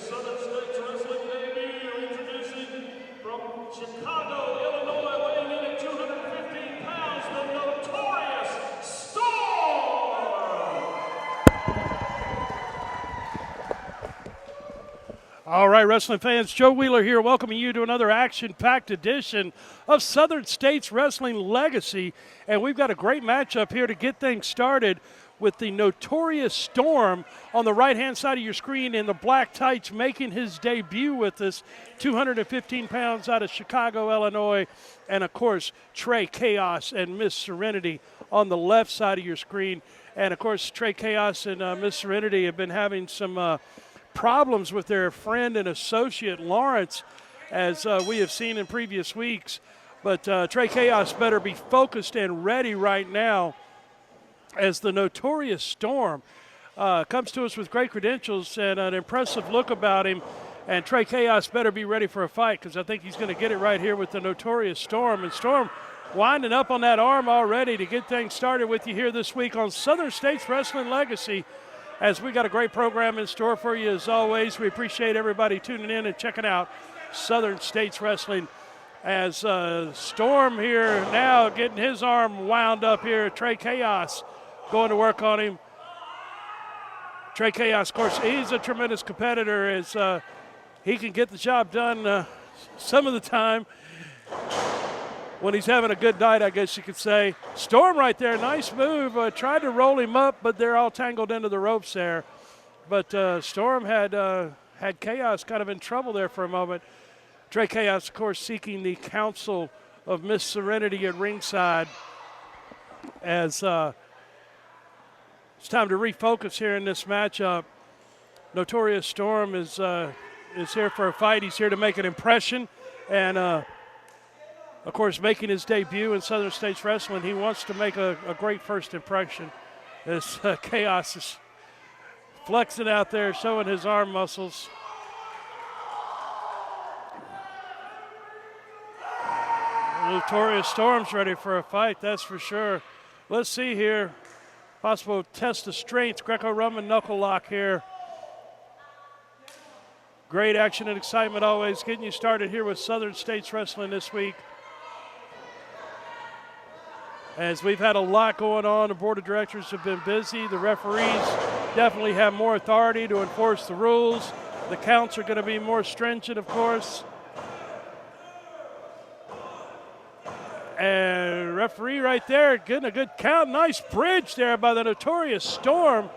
his Southern States Wrestling debut, introducing from Chicago, Illinois, weighing in at 215 pounds, the Notorious Storm! All right, wrestling fans, Joe Wheeler here, welcoming you to another action-packed edition of Southern States Wrestling Legacy. And we've got a great matchup here to get things started with the Notorious Storm on the right-hand side of your screen in the black tights, making his debut with us, 215 pounds out of Chicago, Illinois. And, of course, Trey Chaos and Miss Serenity on the left side of your screen. And, of course, Trey Chaos and Miss Serenity have been having some problems with their friend and associate Lawrence, as we have seen in previous weeks. But Trey Chaos better be focused and ready right now, as the Notorious Storm comes to us with great credentials and an impressive look about him. And Trey Chaos better be ready for a fight, because I think he's going to get it right here with the Notorious Storm. And Storm winding up on that arm already to get things started with you here this week on Southern States Wrestling Legacy, as we got a great program in store for you as always. We appreciate everybody tuning in and checking out Southern States Wrestling, as Storm here now getting his arm wound up here. Trey Chaos going to work on him. Trey Chaos, of course, he's a tremendous competitor, as he can get the job done some of the time when he's having a good night, I guess you could say. Storm right there, nice move. Tried to roll him up, but they're all tangled into the ropes there. But Storm had Chaos kind of in trouble there for a moment. Trey Chaos, of course, seeking the counsel of Miss Serenity at ringside, as it's time to refocus here in this matchup. Notorious Storm is here for a fight. He's here to make an impression, and of course, making his debut in Southern States Wrestling, he wants to make a great first impression. As Chaos is flexing out there, showing his arm muscles. Notorious Storm's ready for a fight, that's for sure. Let's see here. Possible test of strength, Greco-Roman knuckle lock here. Great action and excitement always, getting you started here with Southern States Wrestling this week. As we've had a lot going on, the board of directors have been busy. The referees definitely have more authority to enforce the rules. The counts are going to be more stringent, of course. And referee right there getting a good count. Nice bridge there by the Notorious Storm,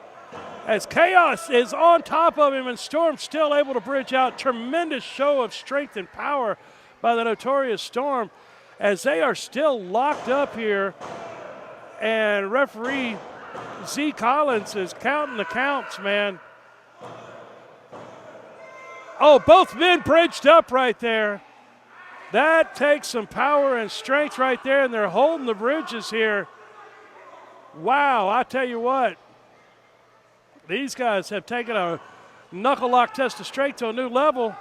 as Chaos is on top of him and Storm still able to bridge out. Tremendous show of strength and power by the Notorious Storm, as they are still locked up here. And referee Z. Collins is counting the counts, man. Oh, both men bridged up right there. That takes some power and strength right there, and they're holding the bridges here. Wow, I tell you what. These guys have taken a knuckle lock test of strength to a new level.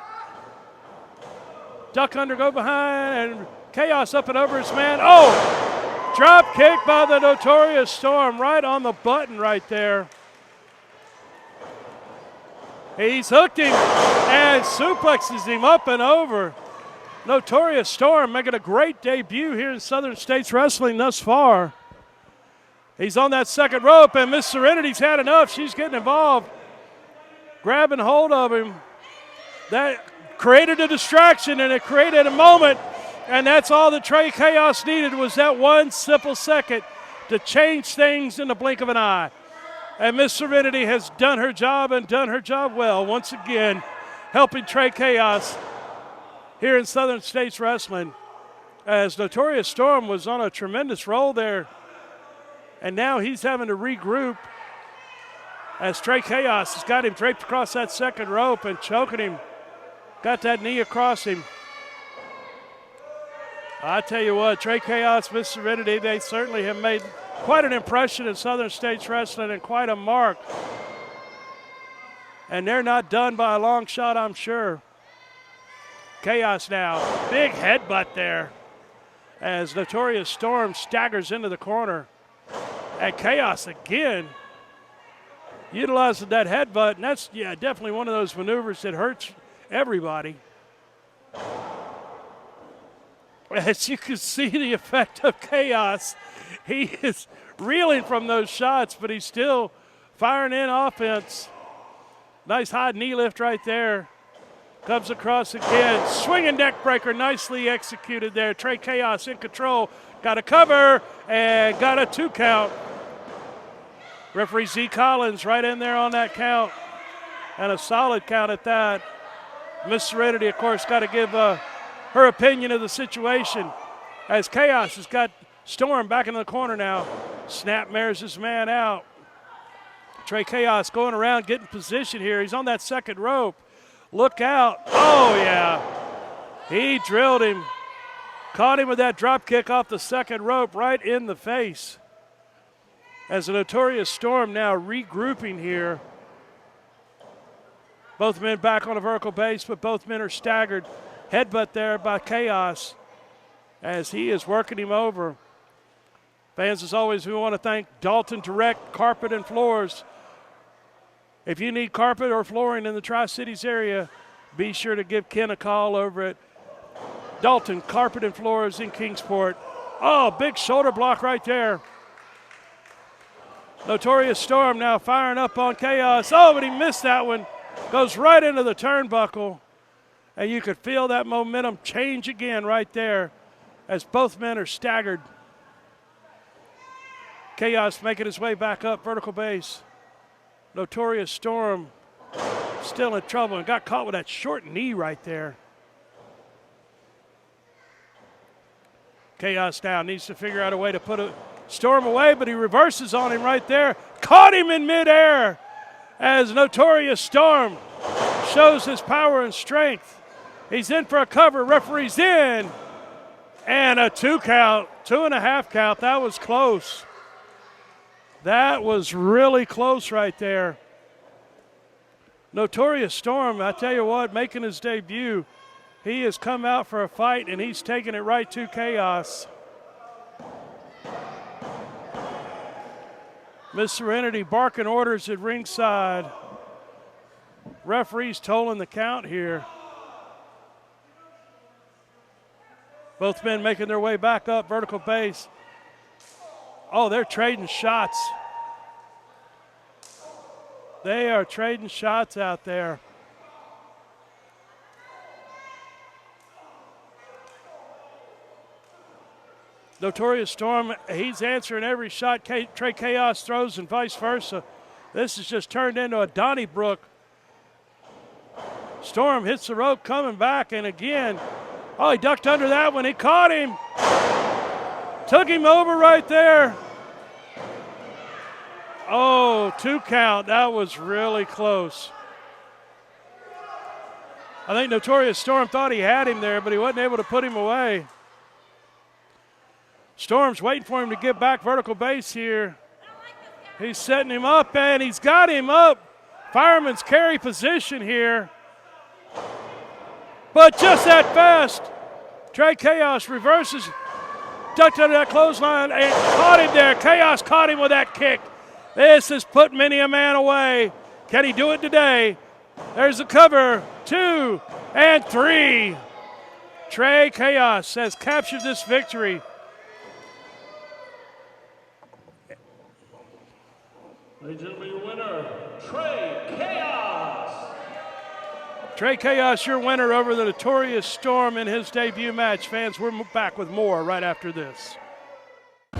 Duck under, go behind, and Chaos up and over his man. Oh, drop kick by the Notorious Storm right on the button right there. He's hooked him and suplexes him up and over. Notorious Storm making a great debut here in Southern States Wrestling thus far. He's on that second rope, and Miss Serenity's had enough. She's getting involved, grabbing hold of him. That created a distraction, and it created a moment, and that's all that Trey Chaos needed, was that one simple second to change things in the blink of an eye. And Miss Serenity has done her job, and done her job well once again, helping Trey Chaos here in Southern States Wrestling, as Notorious Storm was on a tremendous roll there, and now he's having to regroup, as Trey Chaos has got him draped across that second rope and choking him. Got that knee across him. I tell you what, Trey Chaos, Miss Serenity, they certainly have made quite an impression in Southern States Wrestling, and quite a mark. And they're not done by a long shot, I'm sure. Chaos now, big headbutt there, as Notorious Storm staggers into the corner. And Chaos again utilizing that headbutt, and that's, yeah, definitely one of those maneuvers that hurts everybody. As you can see the effect of Chaos, he is reeling from those shots, but he's still firing in offense. Nice high knee lift right there. Comes across again. Swinging neck breaker, nicely executed there. Trey Chaos in control. Got a cover and got a 2 count. Referee Z Collins right in there on that count. And a solid count at that. Miss Serenity, of course, got to give her opinion of the situation. As Chaos has got Storm back in the corner now. Snap mares his man out. Trey Chaos going around, getting position here. He's on that second rope. Look out. Oh, yeah. He drilled him. Caught him with that drop kick off the second rope right in the face. As the Notorious Storm now regrouping here. Both men back on a vertical base, but both men are staggered. Headbutt there by Chaos as he is working him over. Fans, as always, we want to thank Dalton Direct Carpet and Floors. If you need carpet or flooring in the Tri-Cities area, be sure to give Ken a call over at Dalton Carpet and Floors in Kingsport. Oh, big shoulder block right there. Notorious Storm now firing up on Chaos. Oh, but he missed that one. Goes right into the turnbuckle. And you could feel that momentum change again right there as both men are staggered. Chaos making his way back up vertical base. Notorious Storm still in trouble and got caught with that short knee right there. Chaos now needs to figure out a way to put a Storm away, but he reverses on him right there. Caught him in midair as Notorious Storm shows his power and strength. He's in for a cover, referee's in, and a 2 count, 2.5 count. That was close. That was really close right there. Notorious Storm, I tell you what, making his debut. He has come out for a fight, and he's taking it right to Chaos. Miss Serenity barking orders at ringside. Referee's tolling the count here. Both men making their way back up vertical base. Oh, they're trading shots. They are trading shots out there. Notorious Storm, he's answering every shot Trey Chaos throws and vice versa. This has just turned into a Donnybrook. Storm hits the rope coming back, and again, oh, he ducked under that one. He caught him. Took him over right there. Oh, 2 count. That was really close. I think Notorious Storm thought he had him there, but he wasn't able to put him away. Storm's waiting for him to get back vertical base here. He's setting him up, and he's got him up. Fireman's carry position here. But just that fast, Trey Chaos reverses, ducked under that clothesline, and caught him there. Chaos caught him with that kick. This has put many a man away. Can he do it today? There's the cover, 2 and 3. Trey Chaos has captured this victory. Ladies and gentlemen, your winner, Trey Chaos. Trey Chaos, your winner over the Notorious Storm in his debut match. Fans, we're back with more right after this.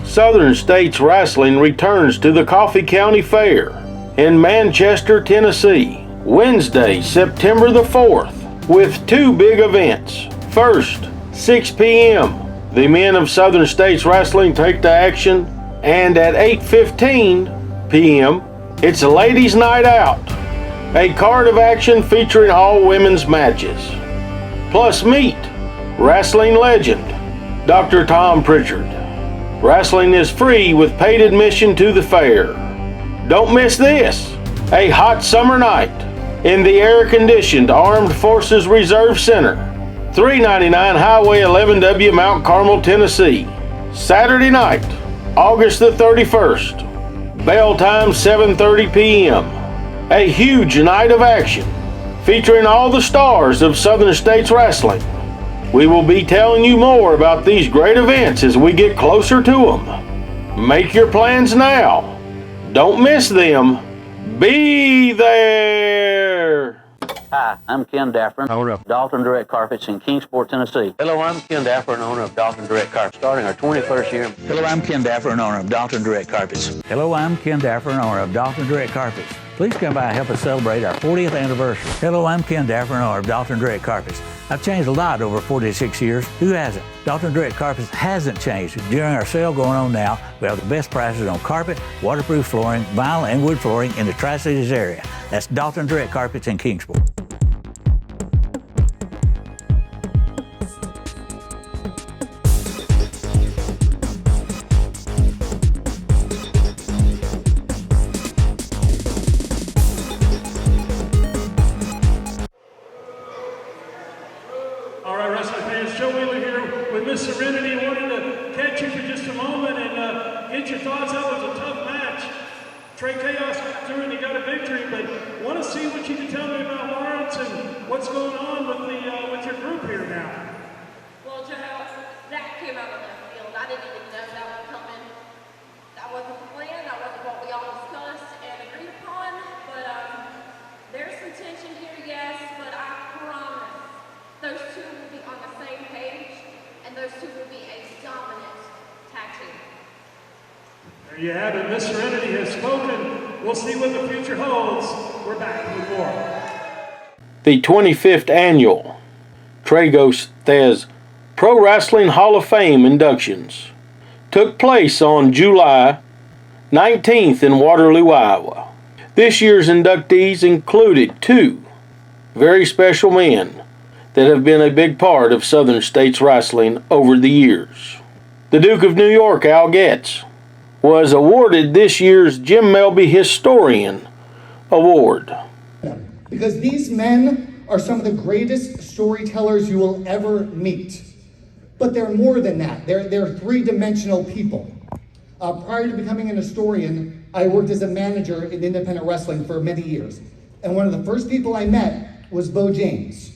Southern States Wrestling returns to the Coffee County Fair in Manchester, Tennessee, Wednesday, September the 4th, with 2 big events. First, 6 p.m., the men of Southern States Wrestling take to action, and at 8:15 p.m., it's a ladies' night out, a card of action featuring all women's matches. Plus meet wrestling legend Dr. Tom Pritchard. Wrestling is free with paid admission to the fair. Don't miss this, a hot summer night in the air-conditioned Armed Forces Reserve Center, 399 Highway 11W, Mount Carmel, Tennessee. Saturday night, August the 31st. Bell time 7:30 p.m. A huge night of action featuring all the stars of Southern States Wrestling. We will be telling you more about these great events as we get closer to them. Make your plans now. Don't miss them. Be there. Hi, I'm Ken Daffron, owner of Dalton Direct Carpets in Kingsport, Tennessee. Hello, I'm Ken Daffron, owner of Dalton Direct Carpets, starting our 21st year. Hello, I'm Ken Daffron, owner of Dalton Direct Carpets. Hello, I'm Ken Daffron, owner of Dalton Direct Carpets. Please come by and help us celebrate our 40th anniversary. Hello, I'm Ken Daffron, owner of Dalton Direct Carpets. I've changed a lot over 46 years. Who hasn't? Dalton Direct Carpets hasn't changed. During our sale going on now, we have the best prices on carpet, waterproof flooring, vinyl, and wood flooring in the Tri-Cities area. That's Dalton Direct Carpets in Kingsport. All right, wrestling fans, Joe Wheeler here with Miss Serenity. Wanted to catch you for just a moment and get your thoughts. That was a tough match. Trey Chaos through and you got a victory, but want to see what you can tell me about Lawrence and what's going on with your group here now. Well, Joe, that came out of left field. I didn't even know that was coming. That wasn't the plan. That wasn't what we all discussed and agreed upon. But there's some tension here, yes, but I promise those two will be on the same page, and those two will be a dominant tag team. There you have it. Miss Serenity has spoken. We'll see what the future holds. We're back with more. The 25th annual Trey Chaos Pro Wrestling Hall of Fame inductions took place on July 19th in Waterloo, Iowa. This year's inductees included two very special men that have been a big part of Southern States Wrestling over the years. The Duke of New York, Al Getz, was awarded this year's Jim Melby Historian Award. Because these men are some of the greatest storytellers you will ever meet. But they're more than that. They're three-dimensional people. Prior to becoming an historian, I worked as a manager in independent wrestling for many years. And one of the first people I met was Bo James.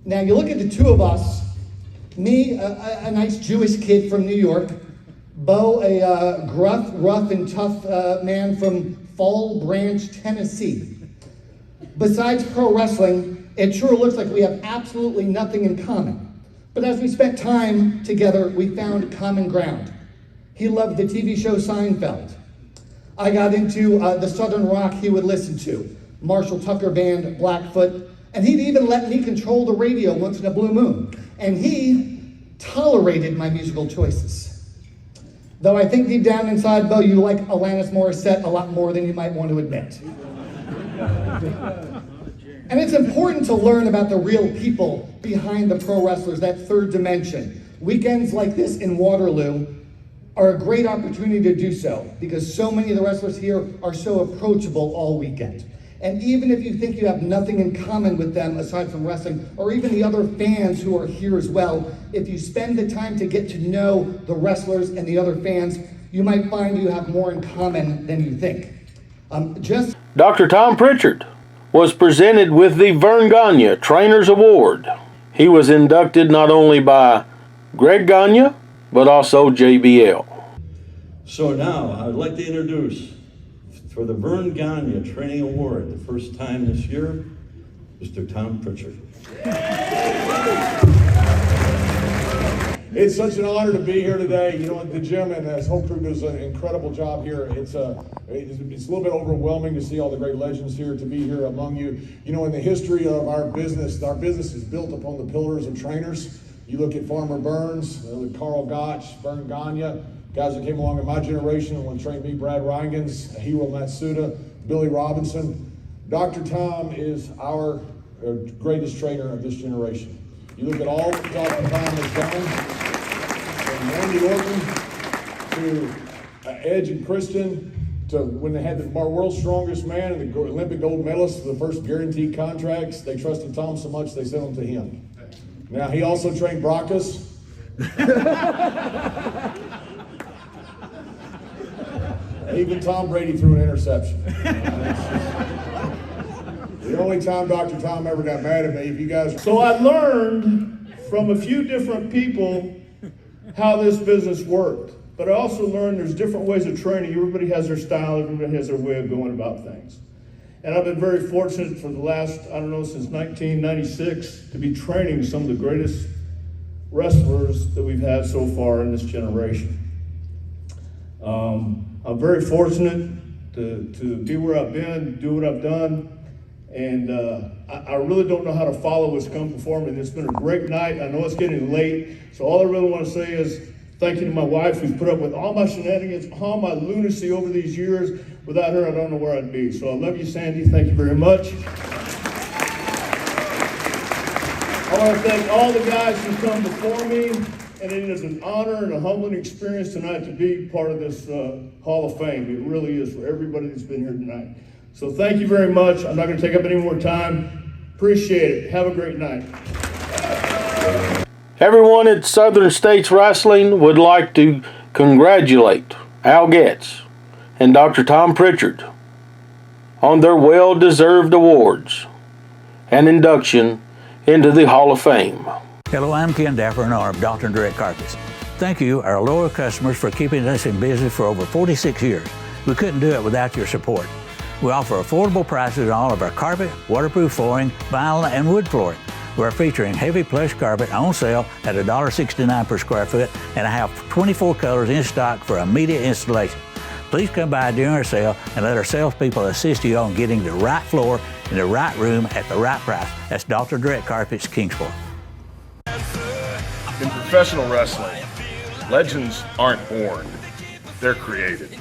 Now you look at the two of us, me, a nice Jewish kid from New York, Bo, a gruff, rough, and tough man from Fall Branch, Tennessee. Besides pro wrestling, it sure looks like we have absolutely nothing in common. But as we spent time together, we found common ground. He loved the TV show Seinfeld. I got into the Southern rock he would listen to, Marshall Tucker Band, Blackfoot, and he'd even let me control the radio once in a blue moon. And he tolerated my musical choices. Though I think deep down inside, Bo, you like Alanis Morissette a lot more than you might want to admit. And it's important to learn about the real people behind the pro wrestlers, that third dimension. Weekends like this in Waterloo are a great opportunity to do so, because so many of the wrestlers here are so approachable all weekend. And even if you think you have nothing in common with them aside from wrestling, or even the other fans who are here as well, if you spend the time to get to know the wrestlers and the other fans, you might find you have more in common than you think. Dr. Tom Pritchard was presented with the Vern Gagne Trainers Award. He was inducted not only by Greg Gagne, but also JBL. So now, I'd like to introduce, for the Vern Gagne Training Award, the first time this year, Mr. Tom Pritchard. It's such an honor to be here today. You know, the gym and his whole crew does an incredible job here. It's a little bit overwhelming to see all the great legends here, to be here among you. You know, in the history of our business is built upon the pillars of trainers. You look at Farmer Burns, Carl Gotch, Vern Gagne, guys that came along in my generation and trained me, Brad Reingens, Hiro Matsuda, Billy Robinson. Dr. Tom is our greatest trainer of this generation. You look at all that Dr. Tom has done, from Randy Orton to Edge and Christian, to when they had the world's strongest man and the Olympic gold medalist for the first guaranteed contracts. They trusted Tom so much they sent them to him. Now, he also trained Brockus. Even Tom Brady threw an interception. The only time Dr. Tom ever got mad at me, if you guys... So I learned from a few different people how this business worked. But I also learned there's different ways of training. Everybody has their style, everybody has their way of going about things. And I've been very fortunate for the last, since 1996, to be training some of the greatest wrestlers that we've had so far in this generation. I'm very fortunate to be where I've been, do what I've done, and I really don't know how to follow what's come before me. And it's been a great night. I know it's getting late, so all I really want to say is thank you to my wife who's put up with all my shenanigans, all my lunacy over these years. Without her, I don't know where I'd be. So I love you, Sandy. Thank you very much. I want to thank all the guys who come before me, and it is an honor and a humbling experience tonight to be part of this Hall of Fame. It really is for everybody that's been here tonight. So thank you very much. I'm not going to take up any more time. Appreciate it. Have a great night. Everyone at Southern States Wrestling would like to congratulate Al Getz and Dr. Tom Pritchard on their well-deserved awards and induction into the Hall of Fame. Hello, I'm Ken Dapper in honor of Dalton Direct Carpets. Thank you, our loyal customers, for keeping us in business for over 46 years. We couldn't do it without your support. We offer affordable prices on all of our carpet, waterproof flooring, vinyl, and wood flooring. We're featuring heavy plush carpet on sale at $1.69 per square foot, and I have 24 colors in stock for immediate installation. Please come by during our sale and let our salespeople assist you on getting the right floor in the right room at the right price. That's Dalton Direct Carpets, Kingsport. In professional wrestling, legends aren't born, they're created.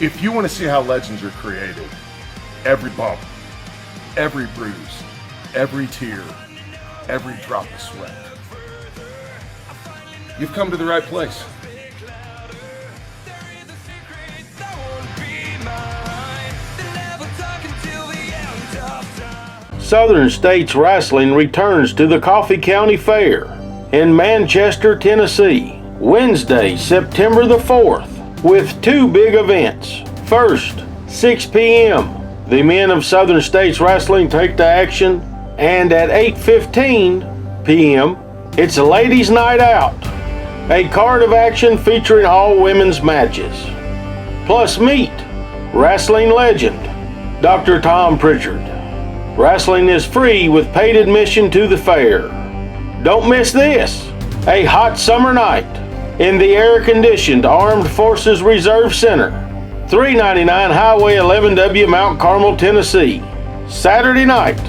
If you want to see how legends are created, every bump, every bruise, every tear, every drop of sweat, you've come to the right place. Southern States Wrestling returns to the Coffee County Fair in Manchester, Tennessee, Wednesday, September the 4th, with two big events. First, 6 p.m., the men of Southern States Wrestling take to action, and at 8:15 p.m., it's a ladies' night out, a card of action featuring all women's matches. Plus meet wrestling legend Dr. Tom Pritchard. Wrestling is free with paid admission to the fair. Don't miss this, a hot summer night in the air-conditioned Armed Forces Reserve Center, 399 Highway 11W, Mount Carmel, Tennessee. Saturday night,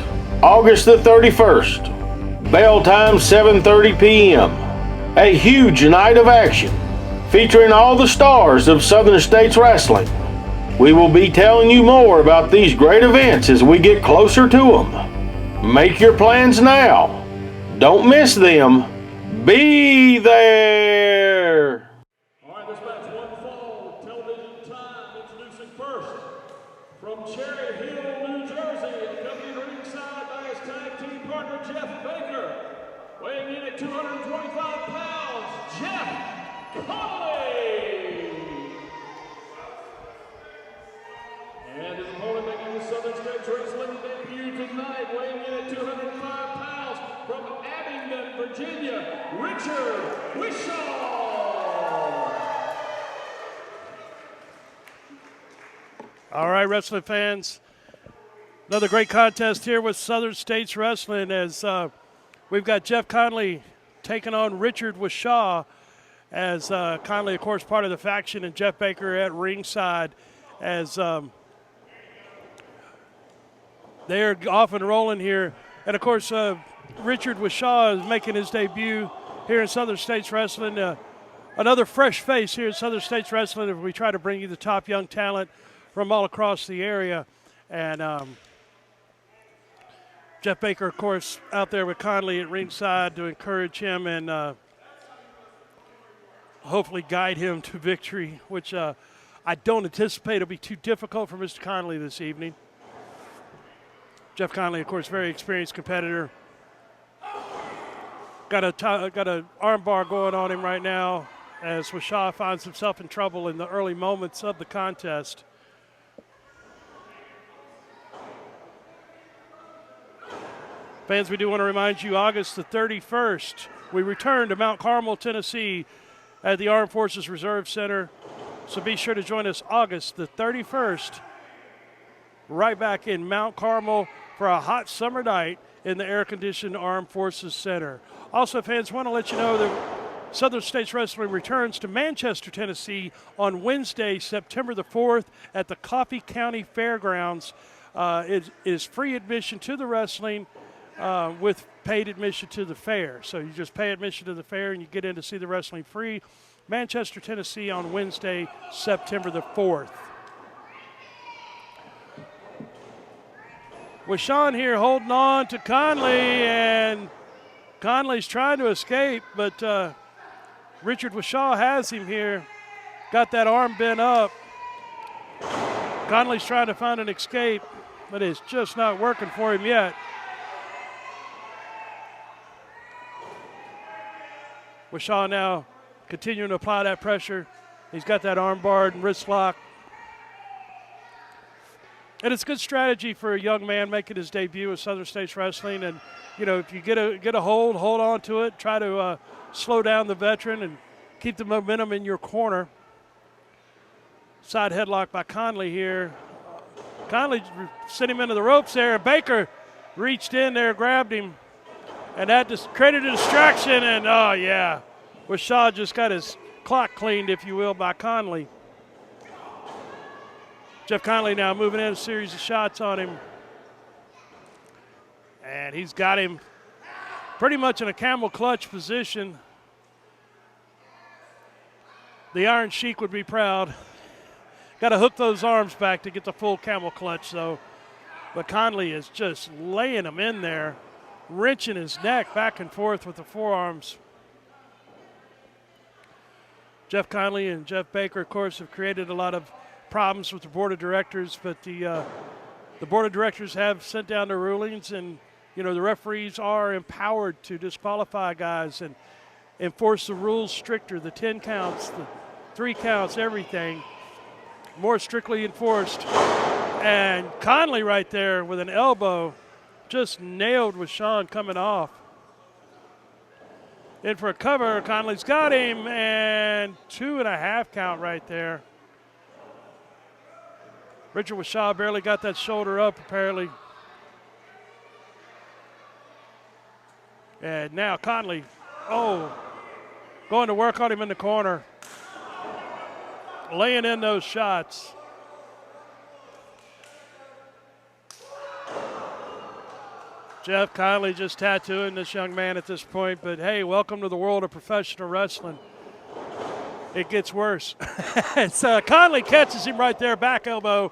August the 31st, bell time 7:30 p.m. A huge night of action featuring all the stars of Southern States Wrestling. We will be telling you more about these great events as we get closer to them. Make your plans now. Don't miss them. Be there. All right, this match one fall, television time, introducing first, from Cherry Hill, New Jersey, accompanied ringside by his tag team partner, Jeff Baker, weighing in at 225 pounds, Jeff Connelly. And his opponent making the Southern States Wrestling debut tonight, weighing in at 205 pounds, from Abingdon, Virginia, Richard Wishaw. All right, wrestling fans, another great contest here with Southern States Wrestling as we've got Jeff Connelly taking on Richard Wishaw, as Connelly, of course, part of the faction, and Jeff Baker at ringside as they're off and rolling here. And, of course, Richard Wishaw is making his debut here in Southern States Wrestling. Another fresh face here in Southern States Wrestling as we try to bring you the top young talent from all across the area. And Jeff Baker, of course, out there with Connelly at ringside to encourage him and hopefully guide him to victory, which I don't anticipate will be too difficult for Mr. Connelly this evening. Jeff Connelly, of course, very experienced competitor. Got a arm bar going on him right now as Wishaw finds himself in trouble in the early moments of the contest. Fans, we do want to remind you, August the 31st, we return to Mount Carmel, Tennessee at the Armed Forces Reserve Center. So be sure to join us August the 31st, right back in Mount Carmel for a hot summer night in the air-conditioned Armed Forces Center. Also, fans, want to let you know that Southern States Wrestling returns to Manchester, Tennessee on Wednesday, September the 4th at the Coffee County Fairgrounds. It is free admission to the wrestling with paid admission to the fair. So you just pay admission to the fair and you get in to see the wrestling free. Manchester, Tennessee on Wednesday, September the 4th. With Sean here holding on to Connelly, and Connelly's trying to escape, but Richard Washaw has him here. Got that arm bent up. Connelly's trying to find an escape, but it's just not working for him yet. Washaw now continuing to apply that pressure. He's got that arm barred and wrist lock. And it's good strategy for a young man making his debut at Southern States Wrestling. And, you know, if you get a hold on to it, try to slow down the veteran and keep the momentum in your corner. Side headlock by Connelly here. Connelly sent him into the ropes there. Baker reached in there, grabbed him, and that just created a distraction. And, oh, yeah, Washaw just got his clock cleaned, if you will, by Connelly. Jeff Connelly now moving in a series of shots on him. And he's got him pretty much in a camel clutch position. The Iron Sheik would be proud. Got to hook those arms back to get the full camel clutch, though. But Connelly is just laying him in there, wrenching his neck back and forth with the forearms. Jeff Connelly and Jeff Baker, of course, have created a lot of problems with the board of directors, but the board of directors have sent down their rulings, and you know the referees are empowered to disqualify guys and enforce the rules stricter. The 10 counts, the 3 counts, everything more strictly enforced. And Connelly right there with an elbow just nailed with Sean coming off. In for a cover, Connelly's got him, and 2.5 count right there. Richard Washaw barely got that shoulder up, apparently. And now Connelly, going to work on him in the corner. Laying in those shots. Jeff Connelly just tattooing this young man at this point, but hey, welcome to the world of professional wrestling. It gets worse. Connelly catches him right there, back elbow.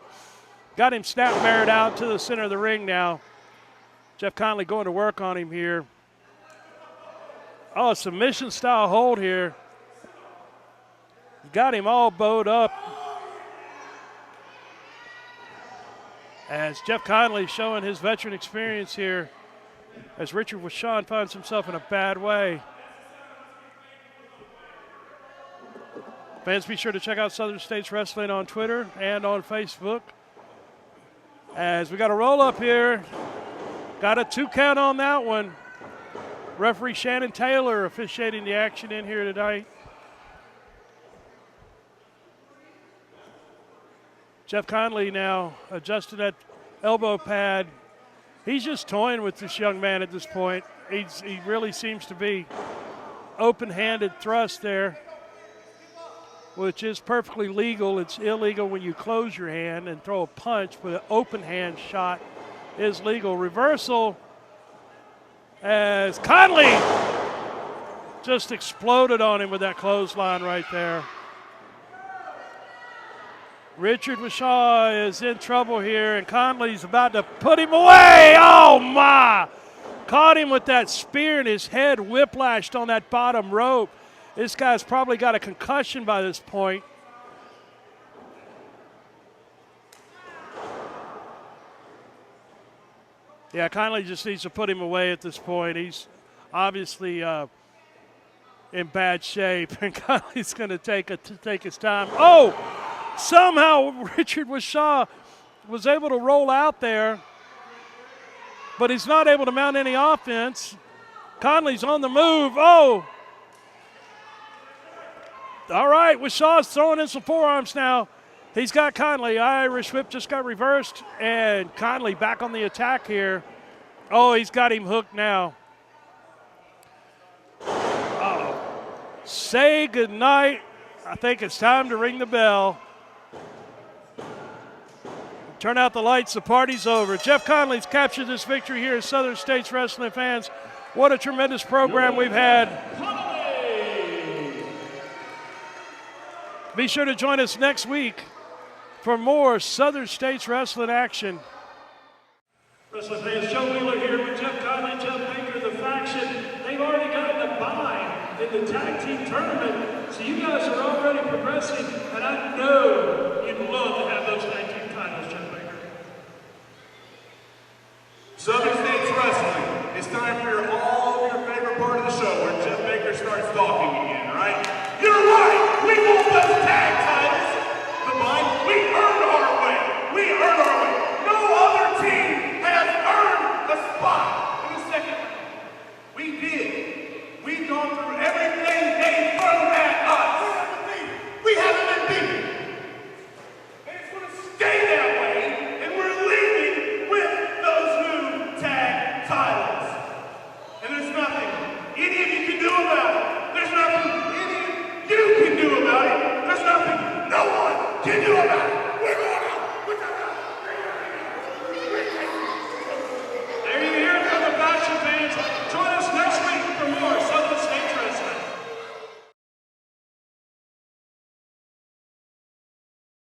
Got him snap-married out to the center of the ring now. Jeff Connelly going to work on him here. Oh, submission-style hold here. Got him all bowed up. As Jeff Connelly showing his veteran experience here, as Richard Washaw finds himself in a bad way. Fans, be sure to check out Southern States Wrestling on Twitter and on Facebook. As we got a roll up here, got a 2 count on that one. Referee Shannon Taylor officiating the action in here tonight. Jeff Connelly now adjusting that elbow pad. He's just toying with this young man at this point. He really seems to be. Open-handed thrust there, which is perfectly legal. It's illegal when you close your hand and throw a punch, but an open hand shot is legal. Reversal as Connelly just exploded on him with that clothesline right there. Richard Washaw is in trouble here, and Connelly's about to put him away. Oh, my. Caught him with that spear, and his head whiplashed on that bottom rope. This guy's probably got a concussion by this point. Yeah, Connelly just needs to put him away at this point. He's obviously in bad shape, and Connelly's going to take his time. Oh! Somehow Richard Washaw was able to roll out there. but he's not able to mount any offense. Connelly's on the move. Oh! All right, Wasa's throwing in some forearms now. He's got Connelly. Irish whip just got reversed, and Connelly back on the attack here. Oh, he's got him hooked now. Uh-oh. Say goodnight. I think it's time to ring the bell. Turn out the lights, the party's over. Jeff Connelly's captured this victory here at Southern States Wrestling fans. What a tremendous program we've had. Be sure to join us next week for more Southern States Wrestling action. Wrestling fans, Joe Wheeler here with Jeff Connelly, Jeff Baker, the faction. They've already gotten a bye in the tag team tournament, so you guys are already progressing, and I know you'd love to have those tag team titles, Jeff Baker. Southern States Wrestling, it's time for all of your favorite part of the show where Jeff Baker starts talking again.